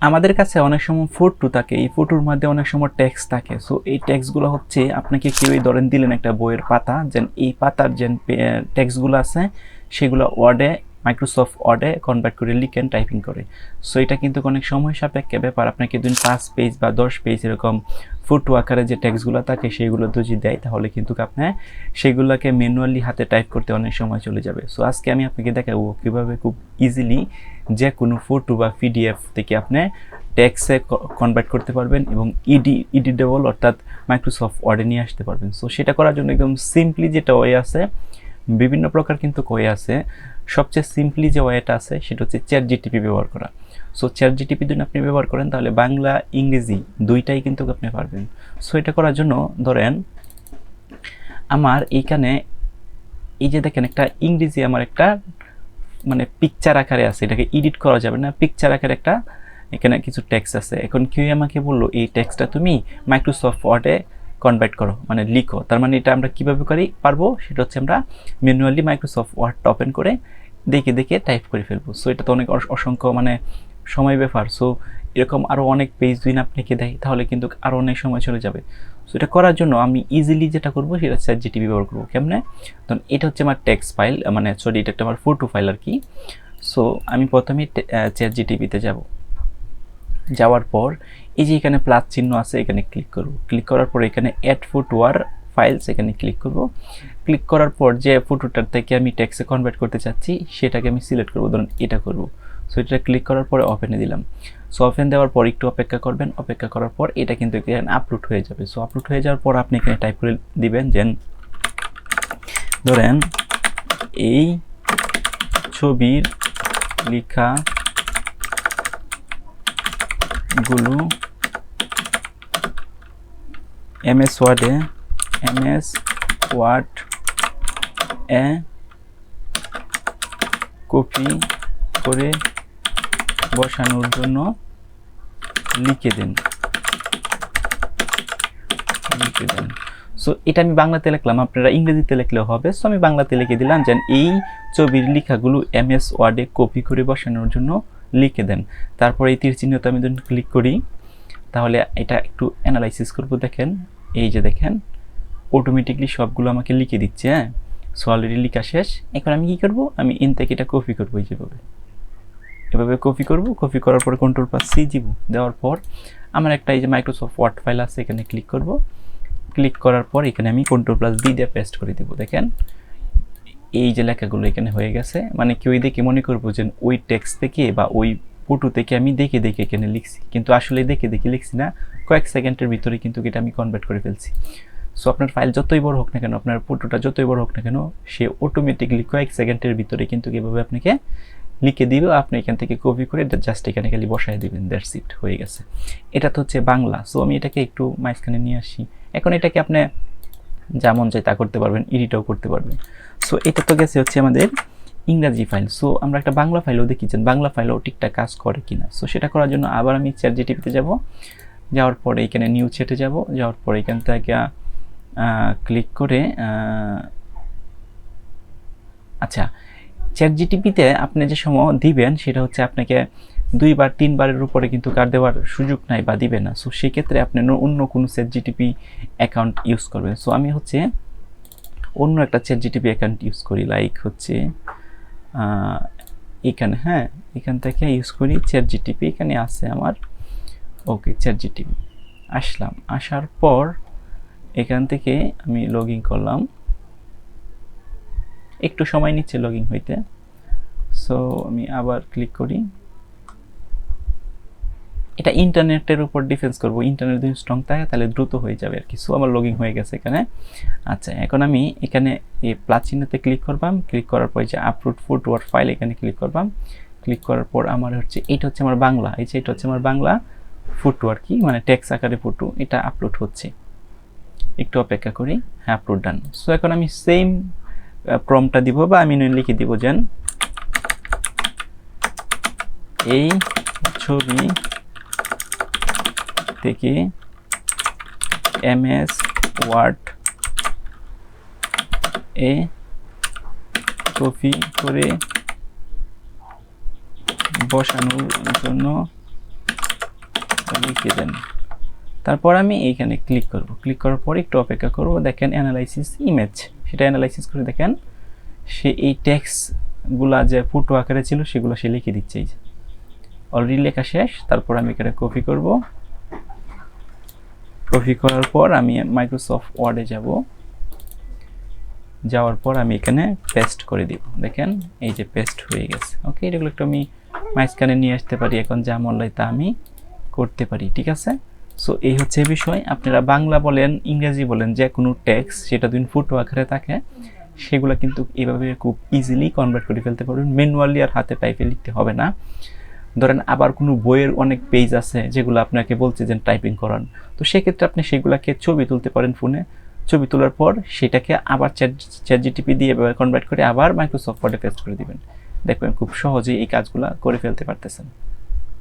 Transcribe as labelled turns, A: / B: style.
A: আমাদের কাছে অনেক সময় ফটো থাকে, এই ফটোর মধ্যে অনেক সময় টেক্সট থাকে। সো এই টেক্সটগুলো হচ্ছে আপনাকে কেউই ধরেন দিলেন একটা বইয়ের পাতা, যেন এই পাতার যেন টেক্সটগুলো আছে সেগুলো ওয়ার্ডে, মাইক্রোসফট ওয়ার্ডে কনভার্ট করে লিখেন টাইপিং করে। সো এটা কিন্তু অনেক সময় সাপেক্ষ ব্যাপার। আপনাকে দিন 5 পেজ বা 10 পেজ এরকম ফটো আকারে যে টেক্সটগুলো থাকে সেগুলো যদি দেয়, তাহলে কিন্তু আপনি সেগুলোকে ম্যানুয়ালি হাতে টাইপ করতে অনেক সময় চলে যাবে। সো আজকে আমি আপনাকে দেখাবো কীভাবে খুব ইজিলি যে কোনো ফটো বা পিডিএফ থেকে আপনি টেক্সটে কনভার্ট করতে পারবেন এবং এডিটেবল অর্থাৎ মাইক্রোসফট ওয়ার্ডে নিয়ে আসতে পারবেন। সো সেটা করার জন্য একদম সিম্পলি যেটা ওয়ে আছে, বিভিন্ন প্রকার কিন্তু ওয়ে আছে। সবচেয়ে সিম্পলি যে ওয়েটা আছে সেটা হচ্ছে চ্যাট জিটিপি ব্যবহার করা। সো চ্যাট জিটিপি যদি আপনি ব্যবহার করেন তাহলে বাংলা ইংরেজি দুইটাই কিন্তু আপনি পারবেন। সো এটা করার জন্য ধরেন আমার এইখানে এই যে দেখেন একটা ইংরেজি আমার একটা মানে পিকচার আকারে আছে, এটাকে এডিট করা যাবে না, পিকচার আকারে একটা এখানে কিছু টেক্সট আছে। এখন কেউ আমাকে বললো এই টেক্সটটা তুমি মাইক্রোসফট ওয়ার্ডে কনভার্ট করো, মানে লিখো। তার মানে এটা আমরা কীভাবে পারবো সেটা হচ্ছে আমরা ম্যানুয়ালি মাইক্রোসফট ওয়ার্ডটা ওপেন করে দেখে দেখে টাইপ করে ফেলবো। সো এটা তো অনেক অসংখ্য মানে সময় ব্যাপার। সো এরকম আরও অনেক পেজ যদি আপনাকে দেয় তাহলে কিন্তু আরও অনেক সময় চলে যাবে। সো এটা করার জন্য আমি ইজিলি যেটা করবো সেটা চ্যাট জিটিপি ব্যবহার করবো। কেমনে? তখন এটা হচ্ছে আমার টেক্সট ফাইল, মানে সরি এটা একটা আমার ফটো ফাইল আর কি। সো আমি প্রথমে চ্যাট জিটিপিতে যাব, যাওয়ার পর এই যে এখানে প্লাস চিহ্ন আছে এখানে ক্লিক করব। ক্লিক করার পর এখানে অ্যাড ফটো আর ফাইলস এখানে ক্লিক করব। ক্লিক করার পর যে ফটোটার থেকে আমি টেক্সটে কনভার্ট করতে চাচ্ছি সেটাকে আমি সিলেক্ট করব, ধরুন এটা করব। সো এটা ক্লিক করার পরে ওপেনে দিলাম। সো ওপেন দেওয়ার পর একটু অপেক্ষা করবেন, অপেক্ষা করার পর এটা কিন্তু এখানে আপলোড হয়ে যাবে। সো আপলোড হয়ে যাওয়ার পর আপনি এখানে টাইপ করে দিবেন যে ধরেন এই ছবির লেখা গুলো এমএস ওয়ার্ড এ কপি করে বসানোর জন্য লিখে দেন। সো এটা আমি বাংলাতে লিখলাম, আপনারা ইংরেজিতে লিখলেও হবে। সো আমি বাংলাতে লিখে দিলাম যে এই ছবির লেখাগুলো এমএস ওয়ার্ডে কপি করে বসানোর জন্য লিখে দেন। তারপরে এই তীর চিহ্নতে আমি যদি ক্লিক করি তাহলে এটা একটু অ্যানালাইসিস করব। দেখেন এই যে দেখেন অটোমেটিকলি সবগুলো আমাকে লিখে দিচ্ছে। হ্যাঁ, সো অলরেডি লেখা শেষ। এখন আমি কী করব, আমি ইন থেকে এটা কপি করবো। এভাবে কপি করব। কপি করার পর Ctrl+C দেওয়ার পর আমার একটা এই যে মাইক্রোসফট ওয়ার্ড ফাইল আছে এখানে ক্লিক করব। ক্লিক করার পর এখানে আমি Ctrl+V দিয়ে পেস্ট করে দেবো। দেখেন এই যে লেখাগুলো এখানে হয়ে গেছে। মানে কেউ দেখে মনে করবো যে ওই টেক্সট থেকে বা ওই ফটো থেকে আমি দেখে দেখে এখানে লিখছি, কিন্তু আসলে দেখে দেখে লিখছি না, কয়েক সেকেন্ডের ভিতরে কিন্তু এটা আমি কনভার্ট করে ফেলছি। সো আপনার ফাইল যতই বড় হোক না কেন, আপনার ফটোটা যতই বড় হোক না কেন, সে অটোমেটিকলি কয়েক সেকেন্ডের ভিতরে কিন্তু এভাবে আপনাকে লিখে দিবে। আপনি এখান থেকে কপি করে জাস্ট এখানে খালি বসায় দিবেন, দ্যাটস ইট, হয়ে গেছে। এটা তো হচ্ছে বাংলা। সো আমি এটাকে একটু মাঝখানে নিয়ে আসি। এখন এটাকে আপনি যেমন চাই তা করতে পারবেন, এডিটও করতে পারবেন। সো এটা তো গেছে হচ্ছে আমাদের ইংরাজি ফাইল। সো আমরা একটা বাংলা ফাইলও দেখিছেন, বাংলা ফাইলও ঠিকঠাক কাজ করে কিনা। সো সেটা করার জন্য আবার আমি চ্যাট জিটিপিতে যাব, যাওয়ার পরে এখানে নিউ চ্যাটে যাব, যাওয়ার পরে এখান থেকে ক্লিক করে আচ্ছা চ্যাট জিটিপিতে আপনি যে সময় দিবেন সেটা হচ্ছে আপনাকে 2 বার 3 বারের উপরে কিন্তু কার্ড দেওয়ার সুযোগ নাই বা দিবে না। সো সেক্ষেত্রে আপনি অন্য কোনো চ্যাট জিটিপি অ্যাকাউন্ট ইউজ করবেন। সো আমি হচ্ছে অন্য একটা চ্যাট জিটিপি অ্যাকাউন্ট ইউজ করি, লাইক হচ্ছে এখানে, হ্যাঁ এখান থেকে ইউজ করি চ্যাট জিটিপি। এখানে আছে আমার, ওকে চ্যাট জিটিপি আসলাম। আসার পর এখান থেকে আমি লগ ইন করলাম, একটু সময় নিচ্ছে লগ ইন হইতে। সো আমি আবার ক্লিক করি। এটা ইন্টারনেটের উপর ডিফেন্স করবো, ইন্টারনেট যদি স্ট্রং থাকে তাহলে দ্রুত হয়ে যাবে আর কি। সো আমার লগ ইন হয়ে গেছে এখানে। আচ্ছা এখন আমি এখানে এই প্লাস চিহ্নতে ক্লিক করবাম। ক্লিক করার পর যে আপলোড ফটো আর ফাইল এখানে ক্লিক করবাম। ক্লিক করার পর আমার হচ্ছে এটা হচ্ছে আমার বাংলা, এই যে এটা হচ্ছে আমার বাংলা ফটো আর কি, মানে টেক্সট আকারে ফটো, এটা আপলোড হচ্ছে। একটু অপেক্ষা করি। হ্যাঁ আপলোড ডান। সো এখন আমি সেম প্রম্পটটা দিব বা আমি লিখে দিব যে এই ছবি থেকে এমএস ওয়ার্ড এ কপি করে বসানোর জন্য লিখে দেন। তারপর আমি এইখানে ক্লিক করব, ক্লিক করার পর একটু অপেক্ষা করব। দেখেন অ্যানালাইসিস ইমেজ, সেটা অ্যানালাইসিস করে দেখেন সে এই টেক্সটগুলা যে ফটো আকারে ছিল সেগুলো সে লিখে দিচ্ছে। এই যে অলরেডি লেখা শেষ। তারপর আমি এখানে কপি করব, কপি করার পর আমি মাইক্রোসফট ওয়ার্ডে যাব, যাওয়ার পর আমি এখানে পেস্ট করে দিব। দেখেন এই যে পেস্ট হয়ে গেছে। ওকে, এগুলো একটু আমি মাঝখানে নিয়ে আসতে পারি, এখন যা মন তা আমি করতে পারি। ঠিক আছে, সো এই হচ্ছে বিষয়। আপনারা বাংলা বলেন ইংরেজি বলেন যে কোনো টেক্সট সেটা যদি ফটো আকারে থাকে সেগুলো কিন্তু এইভাবে খুব ইজিলি কনভার্ট করে ফেলতে পারবেন, ম্যানুয়ালি আর হাতে টাইপে লিখতে হবে না। ধরেন আবার কোনো বইয়ের অনেক পেজ আছে যেগুলো আপনাকে বলছে যে টাইপিং করান, তো সেক্ষেত্রে আপনি সেগুলোকে ছবি তুলতে পারেন ফোনে, ছবি তোলার পর সেটাকে আবার চ্যাট জিটিপি দিয়ে কনভার্ট করে আবার মাইক্রোসফট ওয়ার্ডে পেস্ট করে দিবেন। দেখবেন খুব সহজেই এই কাজগুলো করে ফেলতে পারতেছেন।